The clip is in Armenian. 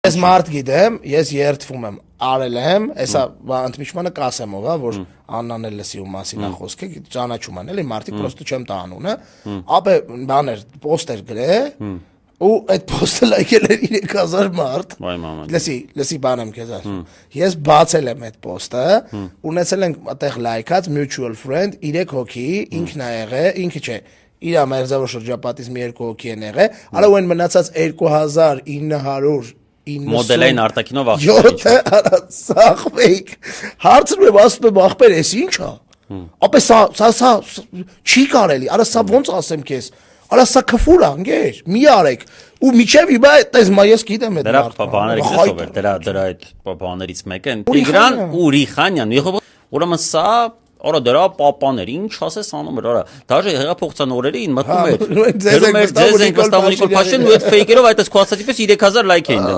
Ես մարդ գիտեմ, ես երդվում եմ, արել եմ, հեսա ընդմիջմանը կասեմ ով, որ Աննան էլ լսի ու մասին է խոսքը, ճանաչում են, էլի մարդիկ պրոստը չեմ տա անունը, ապե բաներ, պոստեր գրե, ու այդ պոստը լայքել էր 3000 մարդ, լսի բան եմ քեզ ասում, ես բացել եմ այդ պոստը, ունեցել ենք այդտեղ լայքած mutual friend 3 հոգի, ինքն ա եղել, ինքը չէ, իր մերձավոր շրջապատից մի 2 հոգի են եղել, αλλά ու այն մնացած 2900 մոդելային արտաքինով աղջիկը սախվեիք, հարցնում եմ, ասում եմ, աղբեր, ես ինչ ա, ապե սա չի կարելի, արա սա ոնց ասեմ քեզ, արա սա քֆուր ա, ընկեր, մի արեք, ու միջև հիմա այդպես ես գիտեմ այդ մարդը։ Դրա այդ բաներից մեկը Տիգրան ու Ռիխանյան, ուրեմն սա Արա դրա պապաներ, ինչ ասես անում էր, արա, դաժե հեղափոխության օրերին մտնում էր, ձեզ ենք վստահում Նիկոլ Փաշինյանն ու այդ ֆեյքերով այդպես քո ասածի պես 3000 լայք էին դնում։